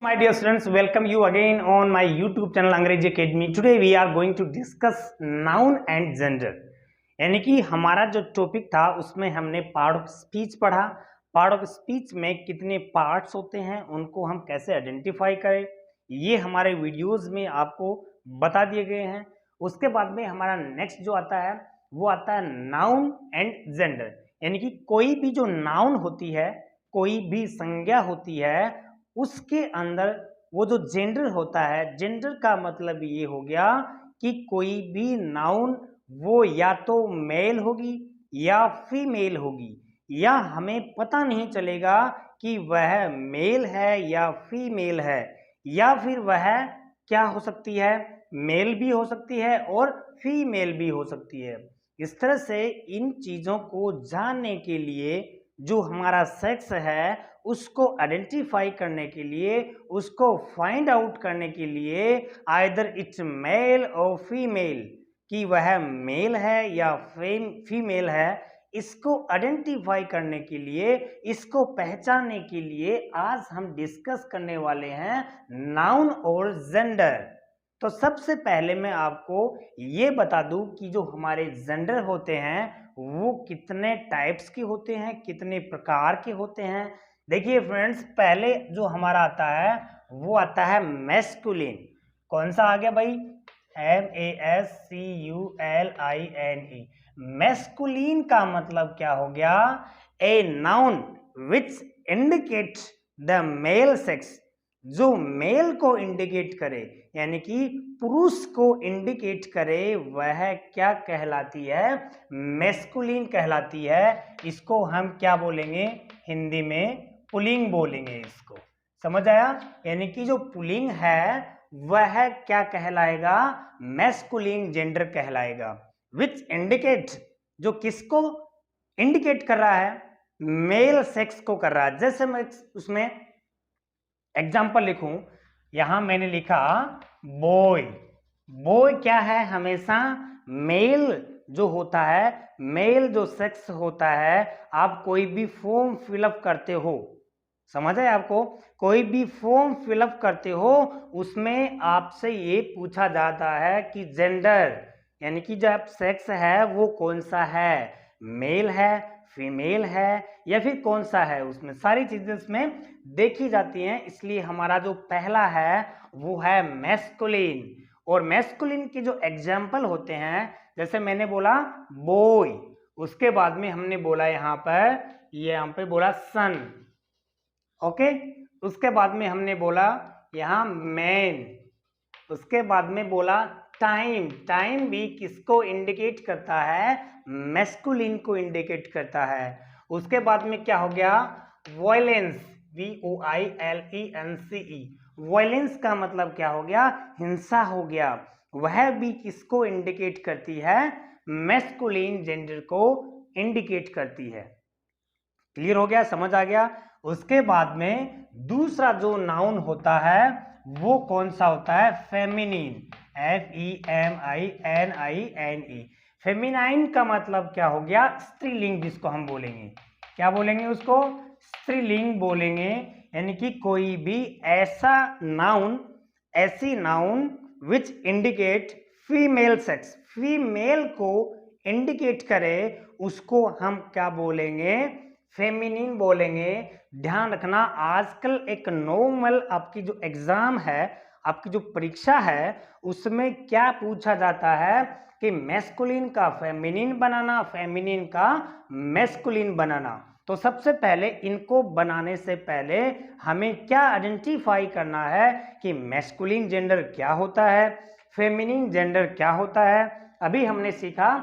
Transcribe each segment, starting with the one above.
My dear students, welcome you again on my YouTube channel अंग्रेजी Academy. Today we are going to discuss noun and gender. यानी कि हमारा जो topic था उसमें हमने पार्ट ऑफ स्पीच पढ़ा। पार्ट ऑफ स्पीच में कितने पार्ट्स होते हैं, उनको हम कैसे आइडेंटिफाई करें, ये हमारे वीडियोस में आपको बता दिए गए हैं। उसके बाद में हमारा नेक्स्ट जो आता है वो आता है नाउन एंड जेंडर। यानी कि कोई भी जो नाउन होती है, कोई भी संज्ञा होती है, उसके अंदर वो जो जेंडर होता है, जेंडर का मतलब ये हो गया कि कोई भी नाउन वो या तो मेल होगी या फीमेल होगी, या हमें पता नहीं चलेगा कि वह मेल है या फीमेल है, या फिर वह क्या हो सकती है, मेल भी हो सकती है और फीमेल भी हो सकती है। इस तरह से इन चीजों को जानने के लिए, जो हमारा सेक्स है उसको आइडेंटिफाई करने के लिए, उसको फाइंड आउट करने के लिए, आइदर इट्स मेल और फीमेल, कि वह मेल है या फीमेल है, इसको आइडेंटिफाई करने के लिए, इसको पहचानने के लिए आज हम डिस्कस करने वाले हैं नाउन और जेंडर। तो सबसे पहले मैं आपको ये बता दूं कि जो हमारे जेंडर होते हैं वो कितने टाइप्स के होते हैं, कितने प्रकार के होते हैं। देखिए फ्रेंड्स, पहले जो हमारा आता है वो आता है मैस्कुलिन। कौन सा आ गया भाई? MASCULINE। मैस्कुलिन का मतलब क्या हो गया? A noun which indicates the male sex, जो मेल को इंडिकेट करे, यानी कि पुरुष को इंडिकेट करे, वह क्या कहलाती है? मैस्कुलिन कहलाती है। इसको हम क्या बोलेंगे? हिंदी में पुल्लिंग बोलेंगे। इसको समझ आया? यानी कि जो पुल्लिंग है वह क्या कहलाएगा? मैस्कुलिन जेंडर कहलाएगा। विच इंडिकेट, जो किसको इंडिकेट कर रहा है? मेल सेक्स को कर रहा है। जैसे मैं उसमें एग्जाम्पल लिखूं, यहां मैंने लिखा बॉय। बॉय क्या है? हमेशा मेल जो होता है, मेल जो सेक्स होता है, आप कोई भी फॉर्म फिलअप करते हो, समझ है आपको? कोई भी फॉर्म फिलअप करते हो उसमें आपसे ये पूछा जाता है कि जेंडर, यानी कि जो आप सेक्स है वो कौन सा है, मेल है, फीमेल है, या फिर कौन सा है। उसमें सारी चीजें उसमें देखी जाती हैं। इसलिए हमारा जो पहला है वो है मैस्कुलिन। और मैस्कुलिन के जो एग्जाम्पल होते हैं, जैसे मैंने बोला बॉय, उसके बाद में हमने बोला यहाँ पे बोला सन, ओके। उसके बाद में हमने बोला यहाँ मैन, उसके बाद में बोला टाइम। टाइम भी किसको इंडिकेट करता है? मैस्कुलिन को इंडिकेट करता है। उसके बाद में क्या हो गया? Violence, VOILENCE। वायलेंस का मतलब क्या हो गया? हिंसा हो गया। वह भी किसको इंडिकेट करती है? मैस्कुलिन जेंडर को इंडिकेट करती है। क्लियर हो गया? समझ आ गया? उसके बाद में दूसरा जो नाउन होता है वो कौन सा होता है? Feminine, FEMININE। फेमिनाइन का मतलब क्या हो गया? स्त्रीलिंग, जिसको हम बोलेंगे, क्या बोलेंगे उसको? स्त्रीलिंग बोलेंगे। यानी कि कोई भी ऐसा नाउन, ऐसी noun which indicate female sex, female को इंडिकेट करे, उसको हम क्या बोलेंगे? फेमिनिन बोलेंगे। ध्यान रखना, आजकल एक नॉर्मल आपकी जो एग्जाम है, आपकी जो परीक्षा है, उसमें क्या पूछा जाता है कि मैस्कुलिन का फेमिनिन बनाना, फेमिनिन का मैस्कुलिन बनाना। तो सबसे पहले इनको बनाने से पहले हमें क्या आइडेंटिफाई करना है कि मैस्कुलिन जेंडर क्या होता है, फेमिनिन जेंडर क्या होता है। अभी हमने सीखा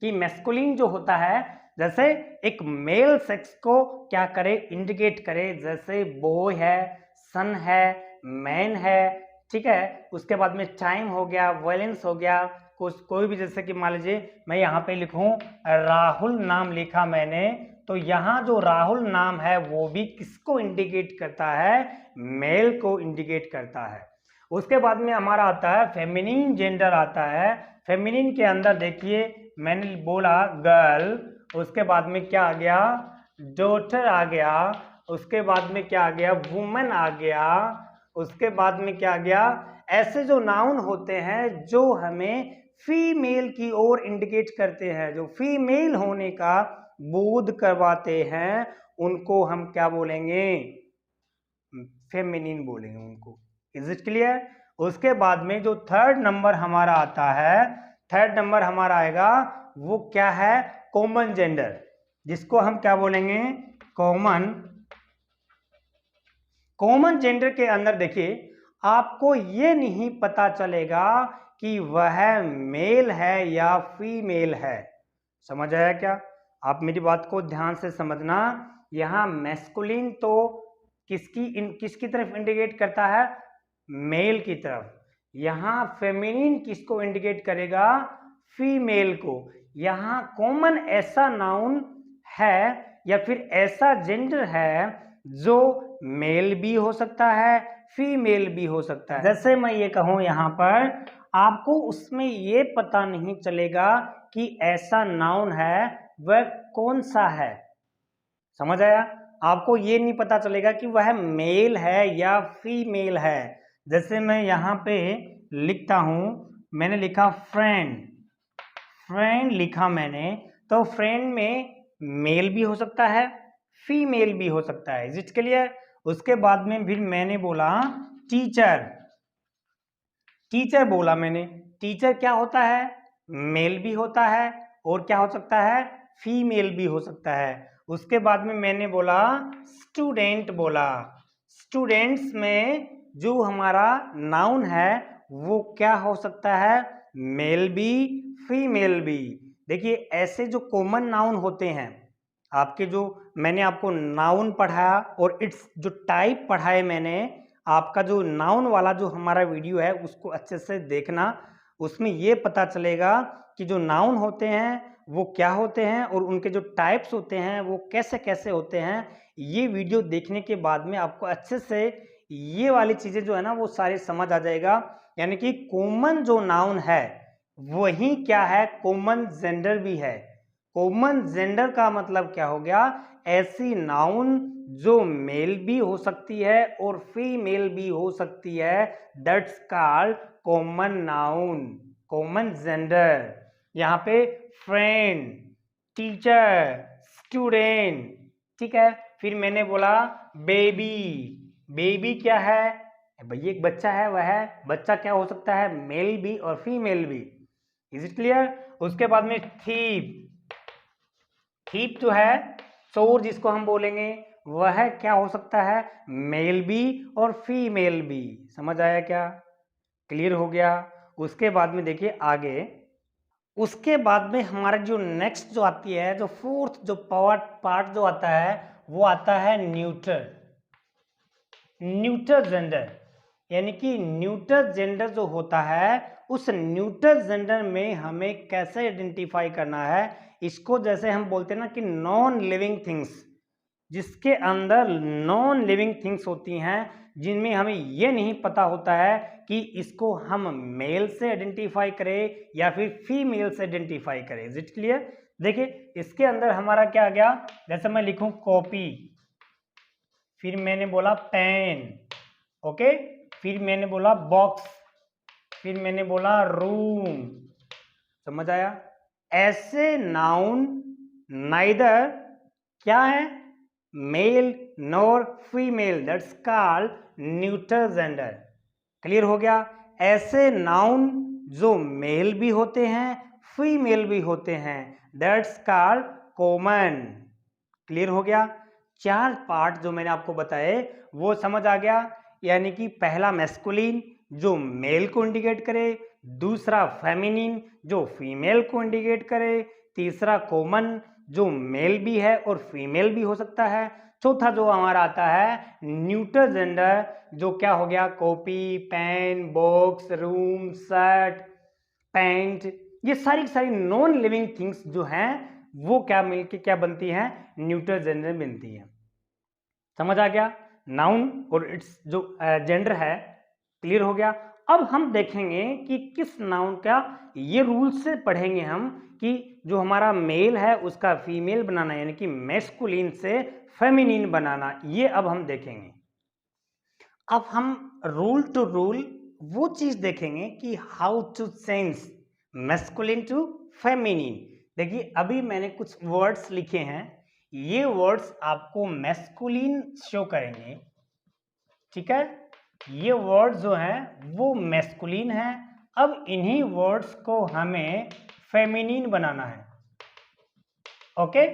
कि मैस्कुलिन जो होता है, जैसे एक मेल सेक्स को क्या करे? इंडिकेट करे। जैसे बॉय है, सन है, मैन है, ठीक है। उसके बाद में टाइम हो गया, वायलेंस हो गया। कोई भी, जैसे कि मान लीजिए मैं यहाँ पे लिखूं राहुल, नाम लिखा मैंने, तो यहाँ जो राहुल नाम है वो भी किसको इंडिकेट करता है? मेल को इंडिकेट करता है। उसके बाद में हमारा आता है फेमिनिन जेंडर आता है। फेमिनिन के अंदर देखिए, मैंने बोला गर्ल, उसके बाद में क्या आ गया? डॉटर आ गया, उसके बाद में क्या आ गया, वुमेन आ गया, उसके बाद में क्या आ गया, ऐसे जो नाउन होते हैं जो हमें फीमेल की ओर इंडिकेट करते हैं, जो फीमेल होने का बोध करवाते हैं, उनको हम क्या बोलेंगे, फेमिनिन बोलेंगे उनको। Is it clear? उसके बाद में जो थर्ड नंबर हमारा आता है, थर्ड नंबर हमारा आएगा, वो क्या है, कॉमन जेंडर, जिसको हम क्या बोलेंगे, कॉमन। कॉमन जेंडर के अंदर देखिए, आपको ये नहीं पता चलेगा कि वह मेल है या फीमेल है। समझ आया क्या? आप मेरी बात को ध्यान से समझना। यहां मैस्कुलिन तो किसकी तरफ इंडिकेट करता है, मेल की तरफ। यहां फेमिनिन किसको इंडिकेट करेगा, फीमेल को। यहां कॉमन ऐसा नाउन है या फिर ऐसा जेंडर है जो मेल भी हो सकता है, फीमेल भी हो सकता है। जैसे मैं ये कहूं यहां पर, आपको उसमें ये पता नहीं चलेगा कि ऐसा नाउन है वह कौन सा है। समझ आया? आपको ये नहीं पता चलेगा कि वह मेल है या फीमेल है। जैसे मैं यहाँ पे लिखता हूं, मैंने लिखा फ्रेंड, फ्रेंड लिखा मैंने, तो फ्रेंड में मेल भी हो सकता है, फीमेल भी हो सकता है। Is it clear? उसके बाद में फिर मैंने बोला टीचर, टीचर बोला मैंने, टीचर क्या होता है, मेल भी होता है और क्या हो सकता है, फीमेल भी हो सकता है। उसके बाद में मैंने बोला स्टूडेंट बोला, स्टूडेंट्स में जो हमारा नाउन है वो क्या हो सकता है, मेल भी, फीमेल भी। देखिए ऐसे जो कॉमन नाउन होते हैं, आपके जो मैंने आपको नाउन पढ़ाया और इट्स जो टाइप पढ़ाए मैंने, आपका जो नाउन वाला जो हमारा वीडियो है उसको अच्छे से देखना। उसमें ये पता चलेगा कि जो नाउन होते हैं वो क्या होते हैं और उनके जो टाइप्स होते हैं वो कैसे कैसे होते हैं। ये वीडियो देखने के बाद में आपको अच्छे से ये वाली चीज़ें जो है ना वो सारी समझ आ जाएगा। यानी कि कॉमन जो नाउन है वही क्या है, कॉमन जेंडर भी है। कॉमन जेंडर का मतलब क्या हो गया, ऐसी नाउन जो मेल भी हो सकती है और फीमेल भी हो सकती है, that's called common noun, common gender. यहाँ पे फ्रेंड, टीचर, स्टूडेंट, ठीक है। फिर मैंने बोला बेबी, बेबी क्या है भैया, एक बच्चा है, वह बच्चा क्या हो सकता है, मेल भी और फीमेल भी। Is it clear? उसके बाद में थीप, थीप जो है चोर जिसको हम बोलेंगे, वह क्या हो सकता है, मेल भी और फीमेल भी। समझ आया क्या? क्लियर हो गया? उसके बाद में देखिए आगे, उसके बाद में हमारा जो नेक्स्ट जो आती है, जो फोर्थ जो पार्ट जो आता है वो आता है न्यूटर, न्यूटर जेंडर। यानी कि न्यूटर जेंडर जो होता है, उस न्यूटर जेंडर में हमें कैसे आइडेंटिफाई करना है, इसको जैसे हम बोलते हैं ना कि नॉन लिविंग थिंग्स, जिसके अंदर नॉन लिविंग थिंग्स होती हैं, जिनमें हमें ये नहीं पता होता है कि इसको हम मेल से आइडेंटिफाई करें या फिर फीमेल से आइडेंटिफाई करें। Is it clear? देखिए इसके अंदर हमारा क्या आ गया, जैसे मैं लिखूं कॉपी, फिर मैंने बोला पेन, ओके, फिर मैंने बोला बॉक्स, फिर मैंने बोला रूम। समझ आया? ऐसे नाउन नाइदर क्या है, male nor female, that's called neuter gender. Clear हो गया? ऐसे नाउन जो मेल भी होते हैं, फीमेल भी होते हैं, दैट्स कॉल्ड कॉमन। क्लियर हो गया? चार पार्ट जो मैंने आपको बताए वो समझ आ गया। यानी कि पहला मैस्कुलिन जो मेल को इंडिकेट करे, दूसरा फेमिनिन जो फीमेल को इंडिकेट करे, तीसरा कॉमन जो मेल भी है और फीमेल भी हो सकता है, चौथा जो हमारा आता है न्यूटर जेंडर, जो क्या हो गया, copy, pen, box, room, shirt, pant, ये सारी सारी नॉन लिविंग थिंग्स जो हैं वो क्या मिलके क्या बनती हैं, न्यूटर जेंडर बनती हैं। समझ आ गया? नाउन और इट्स जो जेंडर है, क्लियर हो गया? अब हम देखेंगे कि किस नाउन का ये रूल से पढ़ेंगे हम कि जो हमारा मेल है उसका फीमेल बनाना, यानी कि मैस्कुलिन से फेमिनिन बनाना, ये अब हम देखेंगे। अब हम रूल टू रूल वो चीज देखेंगे कि how to change masculine to feminine. देखिए अभी मैंने कुछ वर्ड्स लिखे हैं, ये वर्ड्स आपको मैस्कुलिन शो करेंगे, ठीक है। ये वर्ड जो हैं वो मैस्कुलिन है। अब इन्हीं वर्ड्स को हमें फेमिनिन बनाना है। ओके,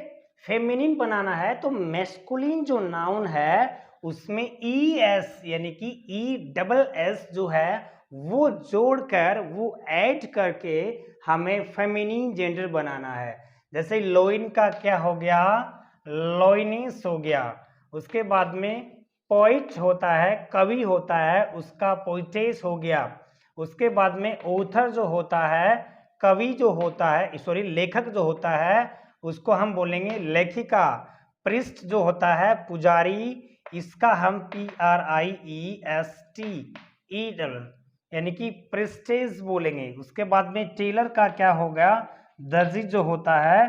फेमिनिन बनाना है तो मैस्कुलिन जो नाउन है उसमें ई एस यानी कि ई डबल एस जो है वो जोड़कर वो ऐड करके हमें फेमिनिन जेंडर बनाना है। जैसे लोइन का क्या हो गया, लोइनिस हो गया। उसके बाद में पोइट होता है, कवि होता है, उसका पोइटेस हो गया। उसके बाद में ऑथर जो होता है, कवि जो होता है, सॉरी लेखक जो होता है उसको हम बोलेंगे लेखिका। प्रिस्ट जो होता है पुजारी, इसका हम PRIEST यानी कि प्रिस्टेज बोलेंगे। उसके बाद में टेलर का क्या होगा, दर्जी जो होता है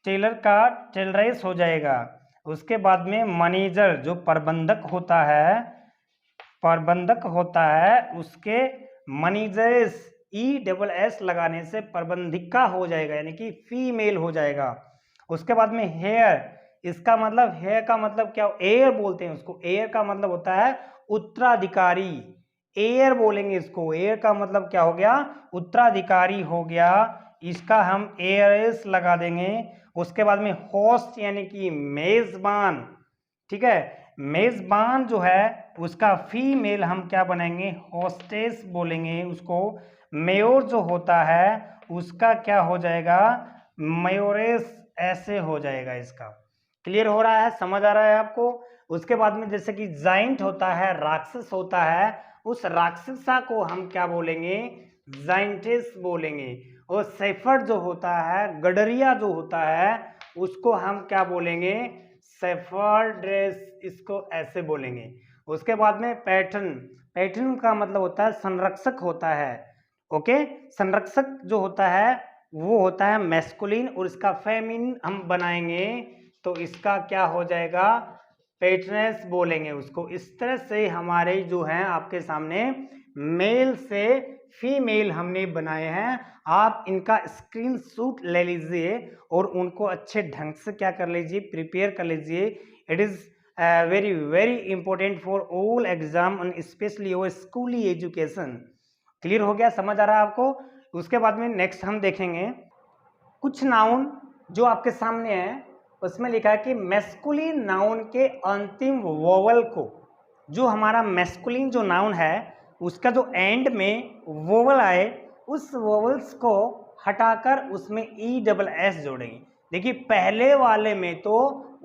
टेलर का टेलरेस हो जाएगा। उसके बाद में मैनेजर जो प्रबंधक होता है उसके मैनेजर्स ESS लगाने से प्रबंधिका हो जाएगा, यानी कि फीमेल हो जाएगा। उसके बाद में हेयर, इसका मतलब हेयर का मतलब क्या, एयर बोलते हैं उसको। एयर का मतलब होता है उत्तराधिकारी, एयर बोलेंगे इसको। एयर का मतलब क्या हो गया, उत्तराधिकारी हो गया, इसका हम एयरस लगा देंगे। उसके बाद में होस्ट यानी कि मेजबान, ठीक है। मेजबान जो है उसका फीमेल हम क्या बनाएंगे, होस्टेस बोलेंगे उसको। मेयोर जो होता है उसका क्या हो जाएगा, मयोरेस, ऐसे हो जाएगा। इसका क्लियर हो रहा है, समझ आ रहा है आपको। उसके बाद में जैसे कि जाइंट होता है, राक्षस होता है, उस राक्षसा को हम क्या बोलेंगे, जाइंटिस बोलेंगे। और सेफर्ड जो होता है, गडरिया जो होता है, उसको हम क्या बोलेंगे, सेफर्ड्रेस, इसको ऐसे बोलेंगे। उसके बाद में पैटर्न, पैटर्न का मतलब होता है संरक्षक होता है। ओके, संरक्षक जो होता है वो होता है मैस्कुलिन, और इसका फेमिन हम बनाएंगे तो इसका क्या हो जाएगा, पेट्रेस बोलेंगे उसको। इस तरह से हमारे जो हैं आपके सामने मेल से फीमेल हमने बनाए हैं। आप इनका स्क्रीनशॉट ले लीजिए और उनको अच्छे ढंग से क्या कर लीजिए, प्रिपेयर कर लीजिए। It is very very important for all exam and specially your स्कूली एजुकेशन। क्लियर हो गया, समझ आ रहा है आपको। उसके बाद में नेक्स्ट हम देखेंगे कुछ नाउन जो आपके सामने है, उसमें लिखा है कि मैस्कुलिन नाउन के अंतिम वोवल को, जो हमारा मैस्कुलिन जो नाउन है उसका जो एंड में वोवल आए उस वोवल्स को हटाकर उसमें ESS जोड़ेंगे। देखिए पहले वाले में तो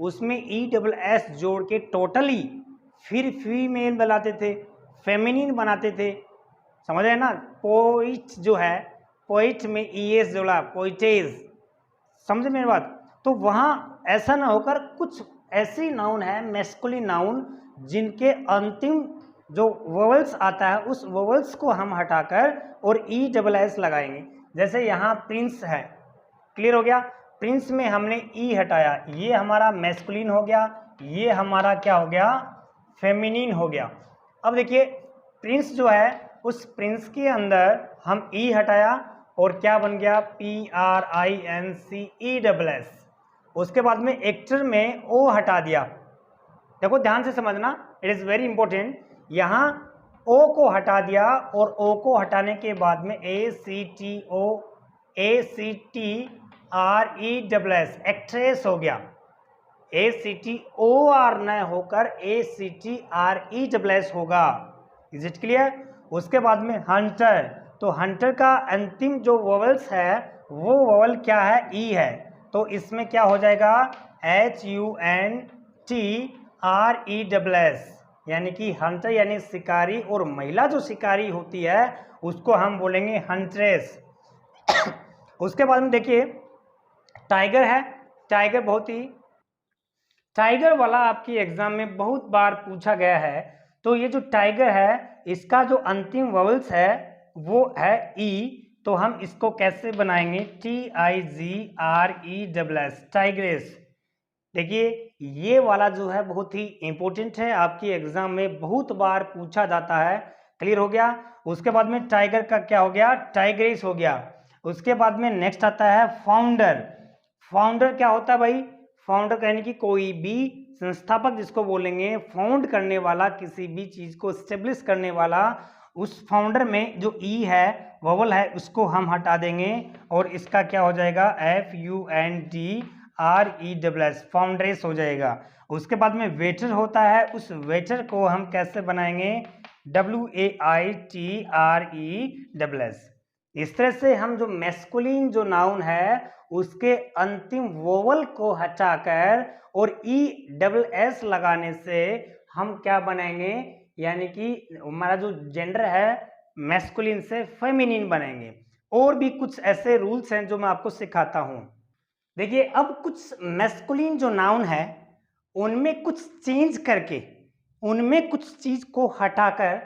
उसमें ESS जोड़ के टोटली फिर फीमेल बनाते थे, फेमिनिन बनाते थे, समझ रहे हैं ना। पोइट जो है, पोइट में ES जोड़ा, पोइटेज, समझे मेरी बात। तो वहाँ ऐसा ना होकर कुछ ऐसी नाउन है मैस्कुलिन नाउन जिनके अंतिम जो वोवल्स आता है उस वोवल्स को हम हटाकर और ESS लगाएंगे। जैसे यहाँ प्रिंस है, क्लियर हो गया, प्रिंस में हमने ई हटाया, ये हमारा मैस्कुलिन हो गया, ये हमारा क्या हो गया, फेमिनिन हो गया। अब देखिए प्रिंस जो है उस प्रिंस के अंदर हम ई हटाया और क्या बन गया, PRINCESS। उसके बाद में एक्टर में ओ हटा दिया। देखो ध्यान से समझना, इट इज़ वेरी इंपॉर्टेंट। यहाँ ओ को हटा दिया और ओ को हटाने के बाद में ACTRESS, एक्ट्रेस हो गया। ACTOR न होकर ACTRESS होगा। Is it clear. उसके बाद में हंटर, तो हंटर का अंतिम जो वोवल्स है वो वोवल क्या है, ई है, तो इसमें क्या हो जाएगा, HUNTRESS, यानी कि हंटर यानी शिकारी, और महिला जो शिकारी होती है उसको हम बोलेंगे हंट्रेस। उसके बाद में देखिए टाइगर है, टाइगर वाला आपकी एग्जाम में बहुत बार पूछा गया है। तो ये जो टाइगर है इसका जो अंतिम वॉवल्स है वो है ई, तो हम इसको कैसे बनाएंगे, TIGRESS, टाइग्रेस। देखिए ये वाला जो है बहुत ही इंपॉर्टेंट है, आपकी एग्जाम में बहुत बार पूछा जाता है। क्लियर हो गया। उसके बाद में टाइगर का क्या हो गया, टाइग्रेस हो गया। उसके बाद में नेक्स्ट आता है फाउंडर। फाउंडर क्या होता है भाई, फाउंडर कहने की कोई भी संस्थापक जिसको बोलेंगे, फाउंड करने वाला, किसी भी चीज को स्टेब्लिश करने वाला। उस फाउंडर में जो ई है वोवल है उसको हम हटा देंगे और इसका क्या हो जाएगा, FUNDRESS, फाउंड्रेस हो जाएगा। उसके बाद में वेटर होता है, उस वेटर को हम कैसे बनाएंगे, WAITRESS। इस तरह से हम जो मैस्कुलिन जो नाउन है उसके अंतिम वोवल को हटाकर और ESS लगाने से हम क्या बनाएंगे, यानी कि हमारा जो जेंडर है मैस्कुलिन से फेमिनिन बनाएंगे। और भी कुछ ऐसे रूल्स हैं जो मैं आपको सिखाता हूं। देखिए अब कुछ मैस्कुलिन जो नाउन है उनमें कुछ चेंज करके, उनमें कुछ चीज को हटाकर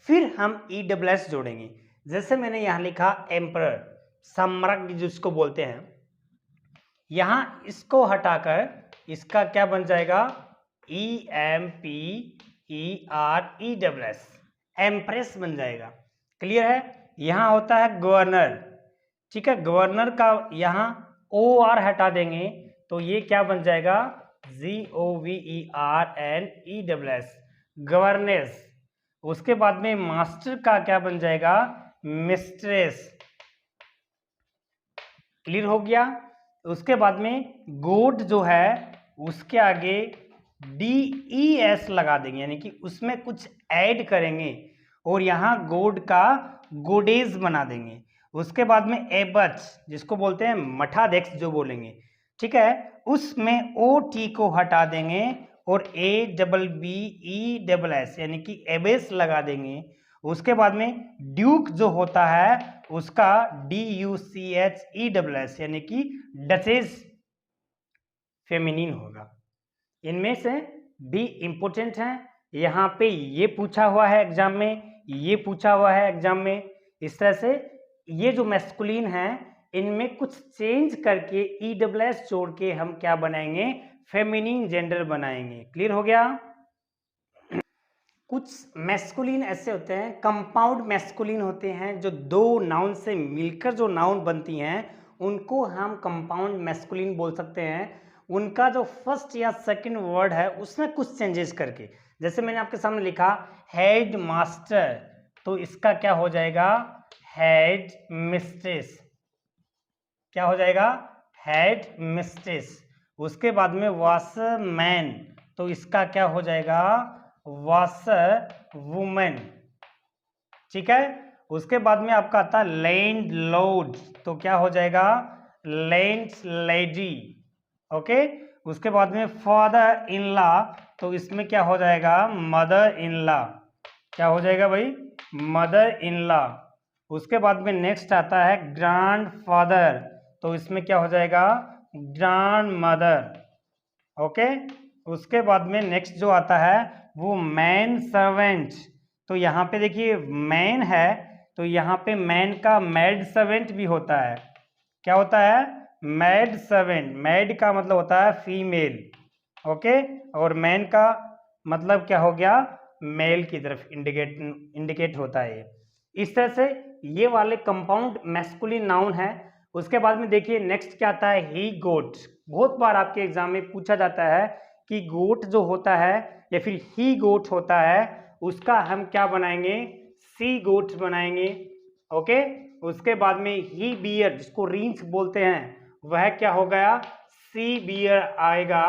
फिर हम ESS जोड़ेंगे। जैसे मैंने यहां लिखा एम्परर, सम्राट जिसको बोलते हैं, यहां इसको हटाकर इसका क्या बन जाएगा, EMPERESS, एम्प्रेस बन जाएगा। क्लियर है। यहां होता है गवर्नर, ठीक है, गवर्नर का यहां OR हटा देंगे तो ये क्या बन जाएगा, GOVERNESS, गवर्नेस। उसके बाद में मास्टर का क्या बन जाएगा, मिस्ट्रेस। क्लियर हो गया। उसके बाद में गोड जो है उसके आगे DES लगा देंगे, यानी कि उसमें कुछ ऐड करेंगे और यहाँ गोड का गोडेज बना देंगे। उसके बाद में एबच जिसको बोलते हैं मठाध्यक्ष जो बोलेंगे, ठीक है, उसमें OT को हटा देंगे और ABBESS यानी कि एबेस लगा देंगे। उसके बाद में ड्यूक जो होता है उसका DUCHESS यानी कि डचेस फेमिनिन होगा। इनमें से भी इंपॉर्टेंट है, यहाँ पे ये पूछा हुआ है एग्जाम में, ये पूछा हुआ है एग्जाम में। इस तरह से ये जो मैस्कुलिन है इनमें कुछ चेंज करके ESS जोड़ के हम क्या बनाएंगे, फेमिनिन जेंडर बनाएंगे। क्लियर हो गया। कुछ मैस्कुलिन ऐसे होते हैं, कंपाउंड मैस्कुलिन होते हैं, जो दो नाउन से मिलकर जो नाउन बनती हैं उनको हम कंपाउंड मैस्कुलिन बोल सकते हैं। उनका जो फर्स्ट या सेकंड वर्ड है उसमें कुछ चेंजेस करके, जैसे मैंने आपके सामने लिखा हेड मास्टर, तो इसका क्या हो जाएगा, हेड मिस्ट्रेस। क्या हो जाएगा, हेड मिस्ट्रेस। उसके बाद में वॉशरमैन, तो इसका क्या हो जाएगा, वॉशर वुमेन। ठीक है। उसके बाद में आपका आता है लैंड लॉर्ड, तो क्या हो जाएगा, लैंड लेडी। ओके। उसके बाद में फादर इन लॉ, तो इसमें क्या हो जाएगा, मदर इन लॉ। क्या हो जाएगा भाई, मदर इन लॉ। उसके बाद में नेक्स्ट आता है ग्रैंड फादर, तो इसमें क्या हो जाएगा, ग्रैंड मदर। ओके। उसके बाद में नेक्स्ट जो आता है वो मैन सर्वेंट, तो यहाँ पे देखिए मैन है तो यहाँ पे मैन का मैड सर्वेंट भी होता है। क्या होता है, मैड सर्वेंट। मैड का मतलब होता है फीमेल, ओके, और मैन का मतलब क्या हो गया, मेल की तरफ इंडिकेट होता है। इस तरह से ये वाले कंपाउंड मैस्कुलिन नाउन है। उसके बाद में देखिए नेक्स्ट क्या आता है, ही गोट। बहुत बार आपके एग्जाम में पूछा जाता है कि गोट जो होता है या फिर ही गोट होता है उसका हम क्या बनाएंगे, सी गोट बनाएंगे। ओके। उसके बाद में ही बियर जिसको रींच बोलते हैं वह क्या हो गया, सी बियर आएगा।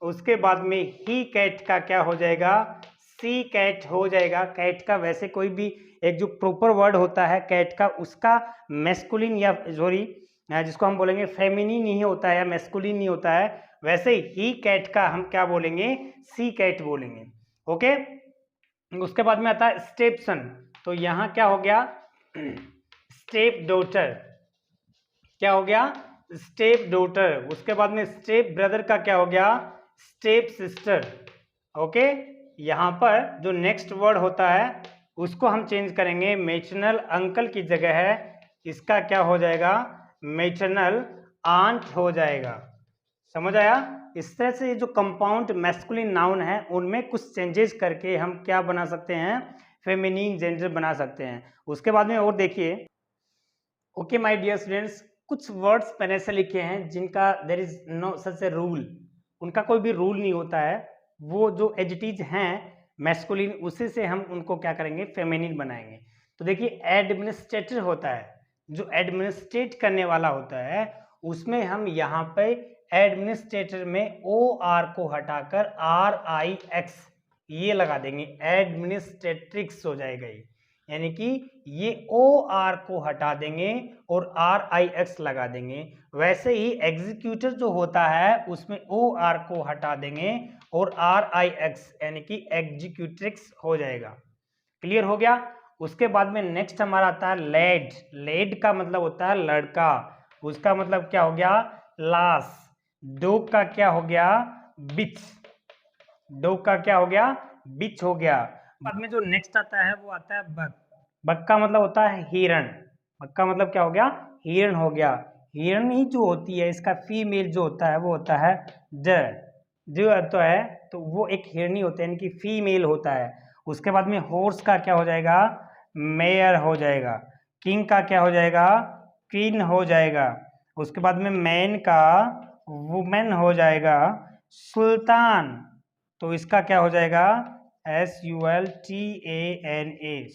उसके बाद में ही कैट का क्या हो जाएगा, सी कैट हो जाएगा। कैट का वैसे कोई भी एक जो प्रॉपर वर्ड होता है कैट का, उसका मैस्कुलिन या सॉरी जिसको हम बोलेंगे फेमिनिन ही होता है या मैस्कुलिन नहीं होता है, वैसे ही कैट का हम क्या बोलेंगे, सी कैट बोलेंगे। ओके। उसके बाद में आता है स्टेपसन, तो यहाँ क्या हो गया, स्टेप डॉटर। क्या हो गया, स्टेप डॉटर। उसके बाद में स्टेप ब्रदर का क्या हो गया, स्टेप सिस्टर। ओके। यहाँ पर जो नेक्स्ट वर्ड होता है उसको हम चेंज करेंगे, मैटरनल अंकल की जगह है इसका क्या हो जाएगा, मैटरनल आंट हो जाएगा। समझ आया? इस तरह से जो कंपाउंड मैस्कुलिन नाउन है उनमें कुछ चेंजेस करके हम क्या बना सकते हैं, फेमिनिन जेंडर बना सकते हैं। उसके बाद में और देखिए, ओके माय डियर स्टूडेंट्स, कुछ वर्ड्स मैंने ऐसे लिखे हैं जिनका there is no such a rule, उनका कोई भी रूल नहीं होता है, वो जो एडजेक्टिव्स हैं मैस्कुलिन उसी से हम उनको क्या करेंगे, फेमिनिन बनाएंगे। तो देखिए एडमिनिस्ट्रेटर होता है, जो एडमिनिस्ट्रेट करने वाला होता है उसमें हम यहाँ पे एडमिनिस्ट्रेटर में ओ आर को हटाकर आर आई एक्स ये लगा देंगे, एडमिनिस्ट्रेट्रिक्स हो जाएगा ये, यानी कि ये ओ आर को हटा देंगे और आर आई एक्स लगा देंगे। वैसे ही एग्जीक्यूटर जो होता है उसमें ओ आर को हटा देंगे और आर आई एक्स यानी कि एग्जीक्यूट्रिक्स हो जाएगा। क्लियर हो गया? उसके बाद में नेक्स्ट हमारा आता है लेड। लेड का मतलब होता है लड़का, उसका मतलब क्या हो गया, लास। डॉग का क्या हो गया, बिच। डॉग का क्या हो गया, बिच हो गया। बाद में जो नेक्स्ट आता है वो आता है बग। बग का मतलब होता है हिरण। बग का मतलब क्या हो गया, हिरण हो गया। हिरण ही जो होती है इसका फीमेल जो होता है वो होता है ड, जो तो है तो वो एक हिरणी होता है यानी कि फीमेल होता है। उसके बाद में हॉर्स का क्या हो जाएगा, मेयर हो जाएगा। किंग का क्या हो जाएगा, क्वीन हो जाएगा। उसके बाद में मैन का वुमेन हो जाएगा। सुल्तान तो इसका क्या हो जाएगा, SULTANA,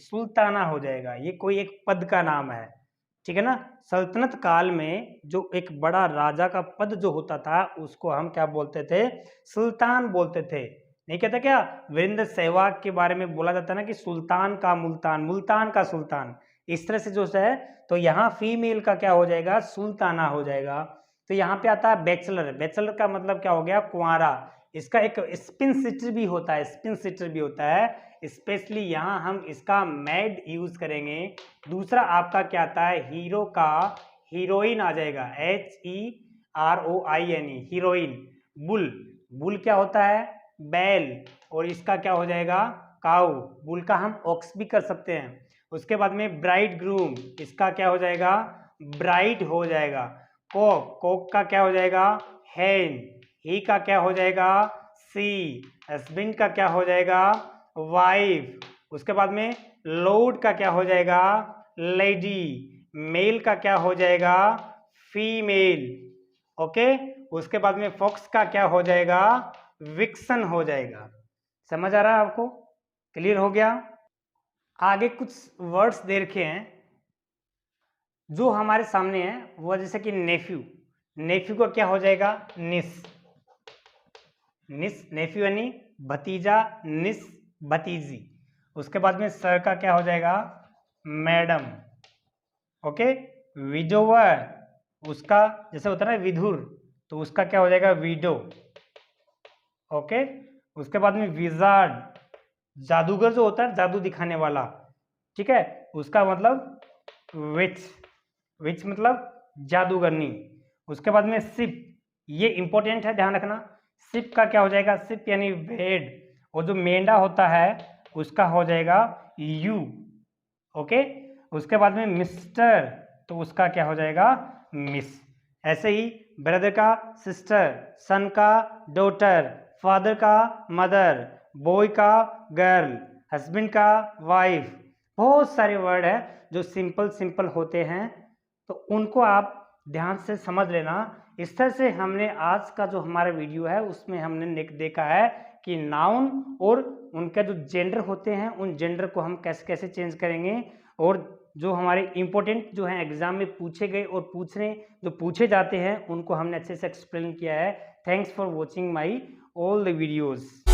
सुल्ताना हो जाएगा। ये कोई एक पद का नाम है, ठीक है ना। सल्तनत काल में जो एक बड़ा राजा का पद जो होता था उसको हम क्या बोलते थे, सुल्तान बोलते थे। नहीं कहता क्या, वीरेंद्र सहवाग के बारे में बोला जाता है ना कि सुल्तान का मुल्तान, मुल्तान का सुल्तान, इस तरह से जो है। तो यहाँ फीमेल का क्या हो जाएगा, सुल्ताना हो जाएगा। तो यहाँ पे आता है बैचलर। बैचलर का मतलब क्या हो गया, कुंवारा। इसका एक स्पिन सिटर भी होता है, स्पिन सिटर भी होता है, स्पेशली यहाँ हम इसका मैड यूज करेंगे। दूसरा आपका क्या आता है, हीरो का हीरोइन आ जाएगा, HEROINE, हीरोइन। बुल, बुल क्या होता है, बैल, और इसका क्या हो जाएगा, काऊ। बुल का हम ऑक्स भी कर सकते हैं। उसके बाद में ब्राइड ग्रूम, इसका क्या हो जाएगा, ब्राइड हो जाएगा। कोक, कोक का क्या हो जाएगा, हैन। ही का क्या हो जाएगा, सी। हस्बैंड का क्या हो जाएगा, वाइफ। उसके बाद में लॉर्ड का क्या हो जाएगा, लेडी। मेल का क्या हो जाएगा, फीमेल। ओके। उसके बाद में फॉक्स का क्या हो जाएगा, विक्सन हो जाएगा। समझ आ रहा है आपको? क्लियर हो गया? आगे कुछ वर्ड्स दे रखे हैं जो हमारे सामने है, वो जैसे कि नेफ्यू। नेफ्यू का क्या हो जाएगा, निस। निस, नेफ्यू यानी भतीजा, निस भतीजी। उसके बाद में सर का क्या हो जाएगा, मैडम। ओके। विडोवर, उसका जैसे होता है ना विधुर, तो उसका क्या हो जाएगा, विडो। ओके। उसके बाद में विजार्ड, जादूगर जो होता है, जादू दिखाने वाला, ठीक है, उसका मतलब विच। विच मतलब जादूगरनी। उसके बाद में सिप, ये इंपॉर्टेंट है, ध्यान रखना। सिप का क्या हो जाएगा, सिप यानी भेड़, और जो मेंढा होता है उसका हो जाएगा यू। ओके। उसके बाद में मिस्टर, तो उसका क्या हो जाएगा, मिस। ऐसे ही ब्रदर का सिस्टर, सन का डॉटर, फादर का मदर, बॉय का गर्ल, हस्बैंड का वाइफ। बहुत सारे वर्ड है जो सिंपल सिंपल होते हैं, तो उनको आप ध्यान से समझ लेना। इस तरह से हमने आज का जो हमारा वीडियो है उसमें हमने देखा है कि नाउन और उनका जो जेंडर होते हैं उन जेंडर को हम कैसे कैसे चेंज करेंगे, और जो हमारे इंपॉर्टेंट जो हैं एग्जाम में पूछे गए और जो पूछे जाते हैं उनको हमने अच्छे से एक्सप्लेन किया है। Thanks for watching my all the videos.